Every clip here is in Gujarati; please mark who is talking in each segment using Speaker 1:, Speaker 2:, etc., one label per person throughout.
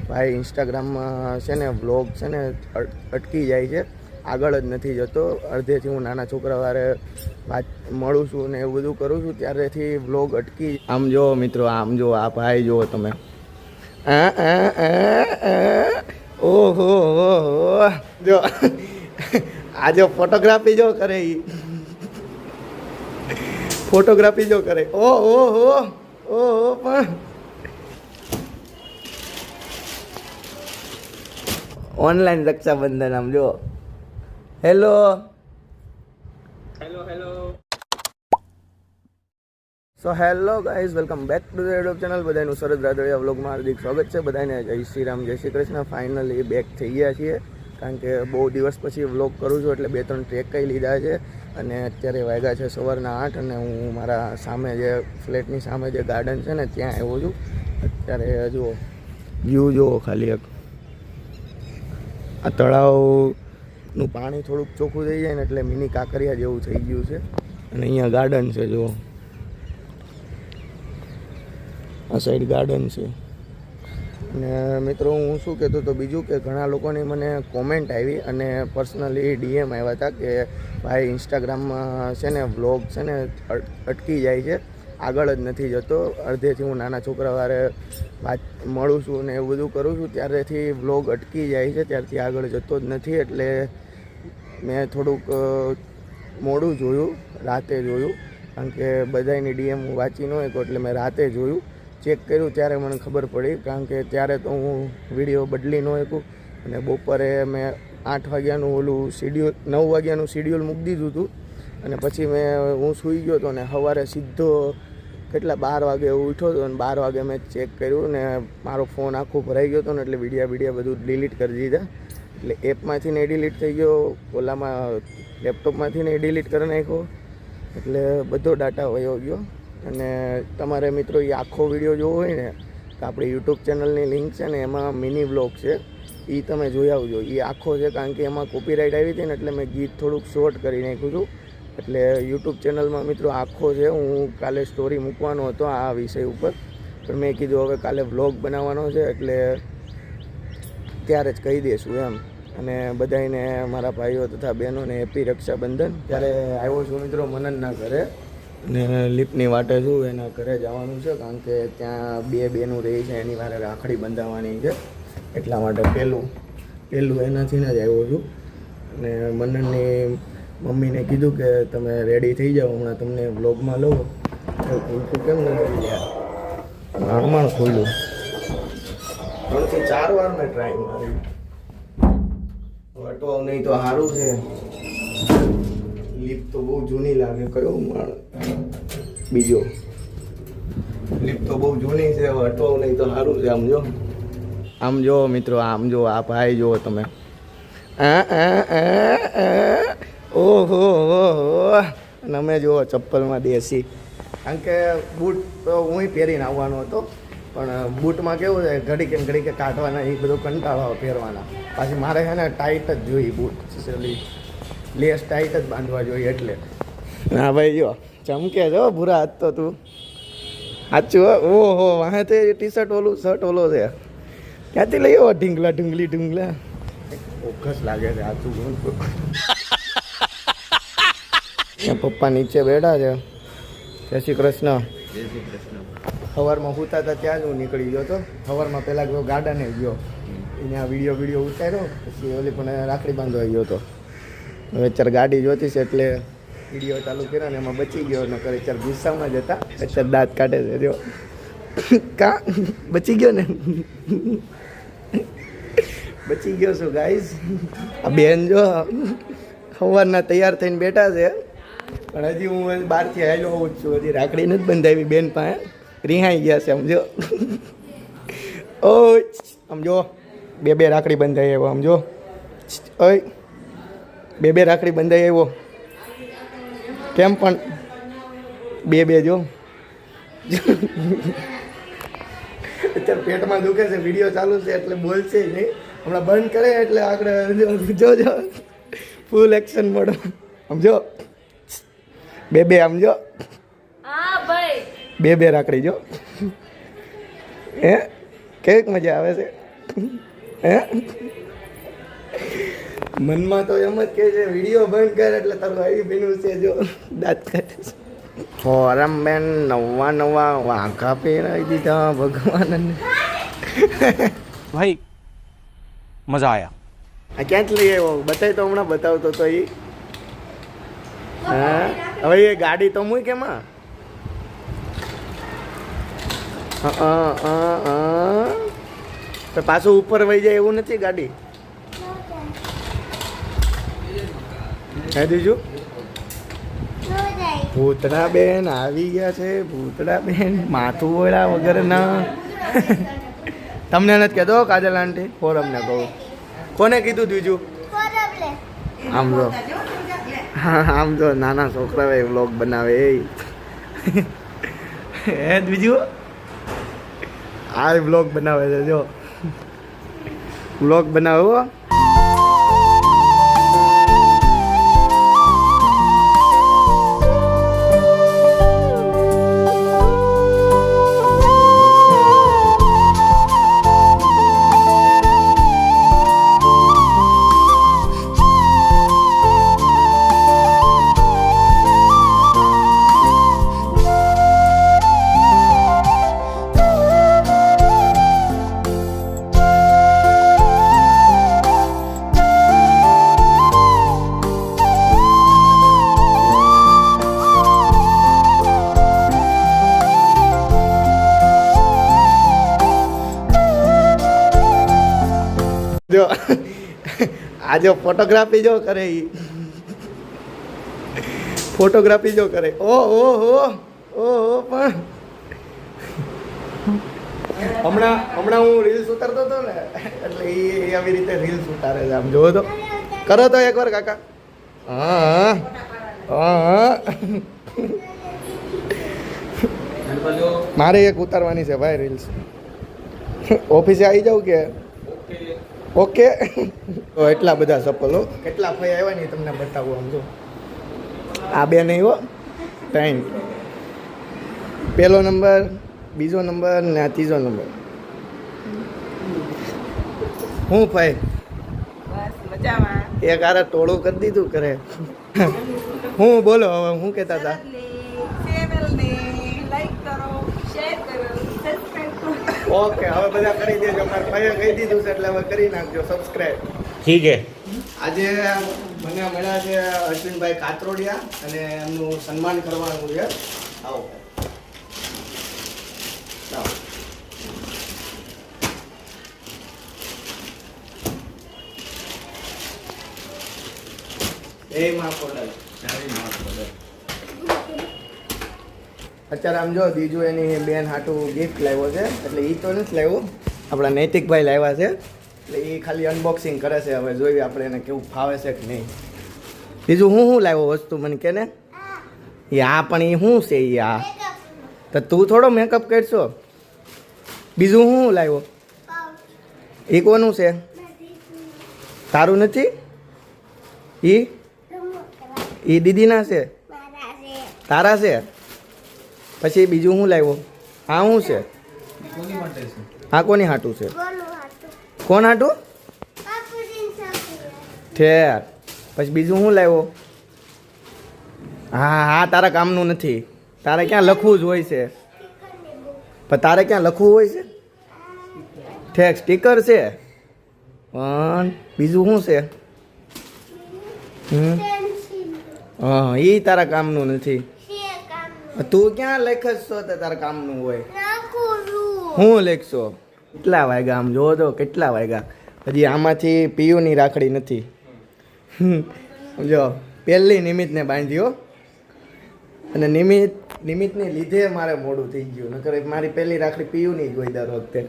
Speaker 1: ભાઈ ઇન્સ્ટાગ્રામમાં છે ને વ્લોગ છે ને અટકી જાય છે, આગળ જ નથી જતો. અડધેથી હું નાના છોકરાવારે વાત મળું છું ને એવું બધું કરું છું ત્યારેથી વ્લોગ અટકી. આમ જો મિત્રો, આમ જો આ ભાઈ જુઓ તમે. ઓહો જો આ જો ફોટોગ્રાફી જો કરે, ફોટોગ્રાફી જો કરે. ઓહો પણ ઓનલાઈન રક્ષાબંધન. આમ જો. Hello so hello guys, welcome back to the YouTube channel. બધાનું શરદ રાદડિયા વ્લોગમાં હાર્દિક સ્વાગત છે. બધાને જય શ્રી રામ, જય શ્રી કૃષ્ણ. ફાઇનલી બેક થઈ ગયા છીએ, કારણ કે બહુ દિવસ પછી વ્લોગ કરું છું એટલે 2-3 ટ્રેક કઈ લીધા છે. અને અત્યારે વાગ્યા છે સવારના 8 અને હું મારા સામે જે ફ્લેટની સામે જે ગાર્ડન છે ને ત્યાં આવ્યો છું. અત્યારે જુઓ વ્યૂ જુઓ ખાલી એક. આ તળાવનું પાણી થોડુંક ચોખ્ખું થઈ જાય ને એટલે મિની કાંકરિયા જેવું થઈ ગયું છે. અને અહીંયા ગાર્ડન છે જુઓ, આ સાઈડ ગાર્ડન છે. અને મિત્રો હું શું કહેતો હતો બીજું કે ઘણા લોકોની મને કોમેન્ટ આવી અને પર્સનલી DM આવ્યા હતા કે ભાઈ ઇન્સ્ટાગ્રામમાં છે ને વ્લોગ છે ને અટકી જાય છે, આગળ જ નથી જતો. અડધેથી હું નાના છોકરાવારે વાત મળું છું ને એવું બધું કરું છું ત્યારેથી વ્લોગ અટકી જાય છે, ત્યારથી આગળ જતો જ નથી. એટલે મેં થોડુંક મોડું જોયું, રાતે જોયું, કારણ કે બધાની DM હું વાંચી ન શક્યો એટલે મેં રાતે જોયું. ચેક કર્યું ત્યારે મને ખબર પડી, કારણ કે ત્યારે તો હું વિડીયો બદલી ન શકું. અને બપોરે મેં 8 વાગ્યાનું ઓલું શિડ્યુલ, 9 વાગ્યાનું શિડ્યુલ મૂકી દીધું હતું. અને પછી હું સૂઈ ગયો હતો ને સવારે સીધો કેટલા 12 વાગે ઉઠ્યો હતો. અને 12 વાગે મેં ચેક કર્યું ને મારો ફોન આખો ભરાઈ ગયો હતો ને એટલે વિડીયા બધું ડિલીટ કરી દીધા. એટલે એપમાંથી ને ડિલીટ થઈ ગયો, ઓલામાં લેપટોપમાંથી ને ડિલીટ કરી નાખ્યો, એટલે બધો ડાટા વયો ગયો. અને તમારે મિત્રો એ આખો વિડીયો જોવો હોય ને તો આપણી યુટ્યુબ ચેનલની લિંક છે ને એમાં મિની વ્લોગ છે, એ તમે જોઈ આવજો. એ આખો છે, કારણ કે એમાં કોપીરાઇટ આવી હતી ને એટલે મેં ગીત થોડુંક શોર્ટ કરી નાખ્યું હતું. એટલે યુટ્યુબ ચેનલમાં મિત્રો આખો છે. હું કાલે સ્ટોરી મૂકવાનો હતો આ વિષય ઉપર, પણ મેં કીધું હવે કાલે વ્લોગ બનાવવાનો છે એટલે ત્યારે જ કહી દઈશું એમ. અને બધાને મારા ભાઈઓ તથા બહેનોને હેપી રક્ષાબંધન. ત્યારે આવ્યો છું મિત્રો મનનના ઘરે ને લિફ્ટની વાટે છું, એના ઘરે જવાનું છે, કારણ કે ત્યાં 2 બહેનો રહી છે, એની વારે રાખડી બંધાવવાની છે. એટલા માટે પહેલું એનાથી જ આવ્યો છું. અને મનનની મમ્મીને કીધું કે તમે રેડી થઈ જાઓ, હમણાં તમને વ્લોગમાં લો. ખોલતું કેમ નથી યાર? આમાં ખોલ્યું 3 થી 4 વાર મેં ટ્રાય મારી. વટો નહીં તો સારું છે. લિફ્ટ તો બહુ જૂની લાગે. કયો માળ? બીજો. લિફ્ટ તો બહુ જૂની છે, વટો નહીં તો સારું છે. આમ જો મિત્રો, આમ જો આ ભાઈ જુઓ તમે. ઓહો અને અમે જુઓ ચપ્પલમાં દેશી, કારણ કે બૂટ તો હું પહેરીને આવવાનો હતો, પણ બૂટમાં કેવું છે ઘડી કે કાઢવાના, એ બધું કંટાળો પહેરવાના. પાછી મારે છે ને ટાઈટ જ જોઈએ બૂટ, લેસ ટાઈટ જ બાંધવા જોઈએ. એટલે હા ભાઈ જો ચમકે જો ભૂરા હાથ તો તું સાચું. ઓહો વાહે તે ટી શર્ટ ઓલું શર્ટ ઓલો છે, ક્યાંથી લઈ આવો? ઢીંગલા ઓખસ લાગે છે સાચું. પપ્પા નીચે બેઠા છે. જય શ્રી કૃષ્ણ. સવારમાં સૂતા હતા ત્યાં જ હું નીકળી ગયો હતો. સવારમાં પહેલાં ગયો ગાર્ડને ગયો, એને આ વિડીયો ઉતાર્યો, પછી ઓલી પણ રાખડી બાંધવા ગયો હતો. હવે અત્યારે ગાડી જોતી છે એટલે વિડીયો ચાલુ કર્યો ને એમાં બચી ગયો. નકર અત્યારે ગુસ્સામાં જ હતા, અત્યારે દાંત કાઢે છે. જો બચી ગયો ને, બચી ગયો છું ગાઈઝ. આ બેન જો સવારના તૈયાર થઈને બેઠા છે, પણ હજી હું બહારથી આવેલો હોઉં જ છું. હજી રાખડી નથી બંધાવી બેન પાસે, રિહાઈ ગયા છે. સમજો ઓ સમજો 2 રાખડી બંધાઈ આવ્યો. સમજો ઓય 2 રાખડી બંધાઈ આવ્યો. કેમ પણ 2 જો અત્યારે પેટમાં દુખે છે, વિડીયો ચાલુ છે એટલે બોલશે નહીં. હમણાં બંધ કરે એટલે આગળ જોજો ફૂલ એક્શન મોડ. સમજો 2 સમજો. હા ભાઈ 2 રાખડી જો. કેવીક મજા આવે છે. હે મનમાં તો એમ જ કે છે વિડીયો બંધ કર એટલે તારું આવી બેનું છે જો દાંત કાઢે છે. ફોરમબેન નવા વાંખા પહેરાવી દીધા ભગવાનને.
Speaker 2: ભાઈ મજા આયા.
Speaker 1: આ ક્યાંથી લઈ આવ્યો બતાવી તો હમણાં બતાવતો તો એ. હા હવે એ ગાડી તો મૂક કેમાં તો પાછું ઉપર વહી જાય એવું નથી ગાડી. હે બીજું ભૂતડા બેન આવી ગયા છે. ભૂતડા બેન માથું વળા વગર ના. તમને નથી કહેતો કાજલ આંટી ફોરમને કહું. કોને કીધું બીજું આમ જો હા આમ જો નાના છોકરા વ્લોગ બનાવે એ બીજું આ વ્લોગ બનાવે છે જો વ્લોગ બનાવો. જો આ જો ફોટોગ્રાફી જો કરે ઈ ફોટોગ્રાફી જો કરે ઓ પણ હમણાં હું રીલ્સ ઉતારતો હતો ને એટલે એ આવી રીતે રીલ્સ ઉતારે છે. આમ જોવો તો કરો તો એકવાર કાકા. હા મારે એક ઉતારવાની છે ભાઈ રીલ્સ. ઓફિસે આવી જાઉં કે ઓકે. તો એટલા બધા ચપ્પલો કેટલા ફઈ આવ્યા ને તમને બતાવું. આમ જો આ બે નહીં હો 3 પહેલો નંબર બીજો નંબર ને આ ત્રીજો નંબર. હું ફઈ એક આરે ટોળું કરી દીધું કરે. હું બોલો હવે હું કહેતા હતા ઓકે હવે બધા કરી દેજો. મારે ભાઈએ કહી દીધું છે એટલે હવે કરી નાખજો સબસ્ક્રાઈબ.
Speaker 2: ઠીક હે.
Speaker 1: આજે મને મળ્યા છે અશ્વિનભાઈ કાતરોડિયા અને એમનું સન્માન કરવાનું છે. આવો આવો. એ માં ખોડાય અત્યારે આમ જો બીજું એની બેન હાટું ગિફ્ટ લાવ્યો છે એટલે એ તો નથી લાવ્યો આપણા નૈતિકભાઈ લાવ્યા છે એટલે એ ખાલી અનબોક્સિંગ કરે છે. હવે જોઈએ આપણે એને કેવું ફાવે છે કે નહીં. બીજું હું લાવ્યો વસ્તુ મને કે ને એ આ પણ એ શું છે એ આ તો તું થોડો મેકઅપ કરશો. બીજું હું લાવ્યો એ કોનું છે તારું નથી એ દીદીના છે તારા છે. પછી બીજું શું લાવ્યો આ શું છે આ કોની હાટું છે કોણ હાટું ઠેર. પછી બીજું શું લાવ્યો હા તારા કામનું નથી. તારે ક્યાં લખવું જ હોય છે પણ તારે ક્યાં લખવું હોય છે ઠેક સ્ટીકર છે પણ બીજું શું છે હા એ તારા કામનું નથી. તું ક્યાં લખશ છો તો તારા કામનું હોય હું લખશો. કેટલા વાગ્યા આમ જોવો તો કેટલા વાગ્યા હજી આમાંથી પીયુની રાખડી નથી. જો પહેલી નિમિત્તને બાંધ્યો અને નિમિત્તની લીધે મારે મોડું થઈ ગયું. નકર મારી પહેલી રાખડી પીયુની જ હોય દર વખતે.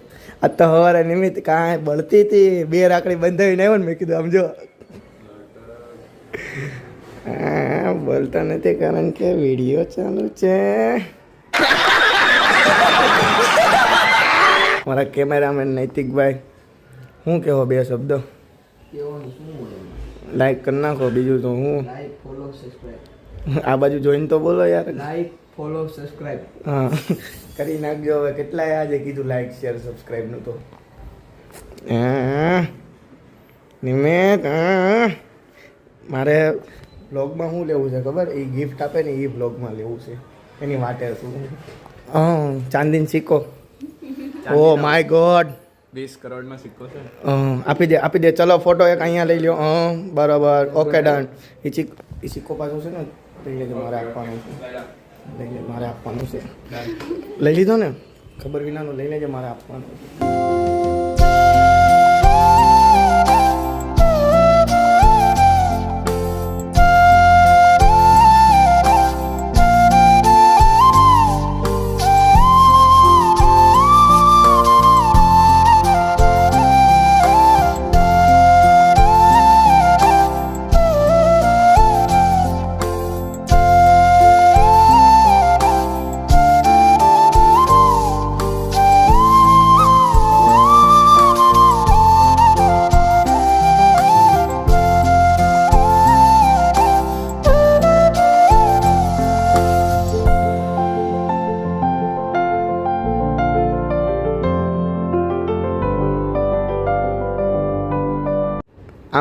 Speaker 1: આ તો સવારે નિમિત્ત કાંઈ બળતી હતી 2 રાખડી બંધાવીને આવ્યો ને મેં કીધું આમ જો હા બોલતા નથી કારણ કે વિડીયો ચાલુ છે. મારા કેમેરામેન નૈતિકભાઈ શું કહેવો 2 શબ્દો લાઈક કરી નાખો. બીજું તો હું આ બાજુ જોઈને તો બોલો યાર.
Speaker 3: લાઈક ફોલો સબસ્ક્રાઇબ
Speaker 1: હા કરી નાખજો. હવે કેટલાય આજે કીધું લાઈક શેર સબસ્ક્રાઈબનું તો નિમેત મારે બ્લોગમાં શું લેવું છે ખબર? એ ગિફ્ટ આપે ને એ બ્લોગમાં લેવું છે, એની વાટે છું. ચાંદીનો સિક્કો. ઓ માય ગોડ,
Speaker 4: 20 કરોડનો સિક્કો છે.
Speaker 1: આપી દે. ચલો ફોટો એક અહીંયા લઈ લ્યો. બરાબર, ઓકે ડન. એ સિક્કો પાછો છે ને, લઈ લેજો, મારે આપવાનું છે. મારે આપવાનું છે. લઈ લીધો ને? ખબર વિનાનું લઈ લેજો, મારે આપવાનું છે.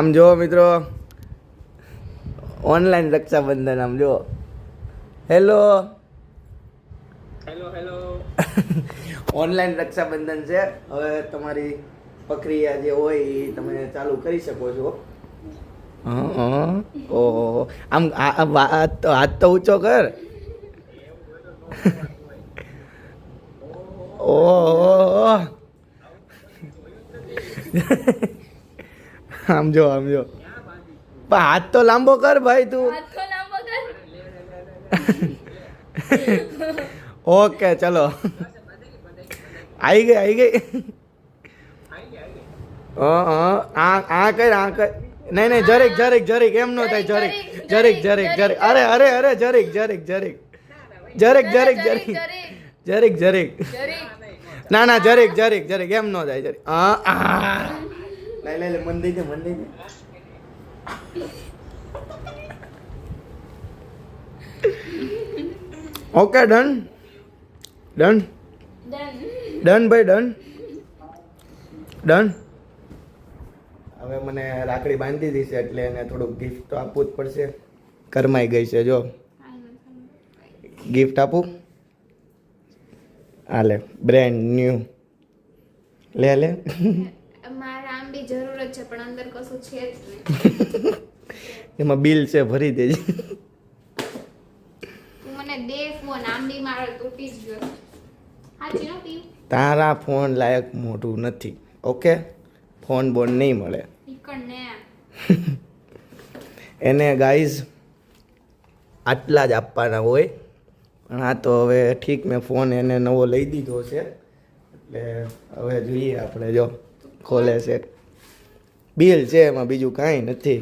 Speaker 1: આમ જો મિત્રો, ઓનલાઈન રક્ષાબંધન. આમ જો, હેલો ઓનલાઈન રક્ષાબંધન છે. હવે તમારી પ્રક્રિયા જે હોય એ તમે ચાલુ કરી શકો છો. ઓહો, આમ હાથ તો ઊંચો કર. ઓહો, આમ જો પણ હાથ તો લાંબો કર ભાઈ તું. ઓકે ચલો, આવી ગઈ. આ કર. નહીં જરીક એમ નો થાય. જરીક અરે જરીક ના જરીક એમ નો થાય. જરીક લઈ મન દઈ દે. ઓકે ડન ભાઈ, ડન. હવે મને રાખડી બાંધી દીધી છે એટલે એને થોડુંક ગિફ્ટ તો આપવું જ પડશે. કરમાઈ ગઈ છે જો. ગિફ્ટ આપું? હાલે, બ્રેન્ડ ન્યુ. લે
Speaker 5: મારા આમ બી જરૂર જ છે, પણ અંદર કશું છે જ નહીં.
Speaker 1: એમાં બિલ છે, ભરી દેજે.
Speaker 5: તું મને દે ફોન, આમ બી મારો તૂટી જ ગયો. હાચી નો પીવું?
Speaker 1: તારા ફોન લાયક મોટું નથી. ઓકે, ફોન બોન નહીં મળે
Speaker 5: ઈકણ ને.
Speaker 1: એને ગાઈઝ આટલા જ આપવાના હોય. પણ આ તો હવે ઠીક, મેં ફોન એને નવો લઈ દીધો છે એટલે હવે જોઈએ આપણે. જો ખોલે છે, બિલ છે એમાં, બીજું કાંઈ નથી.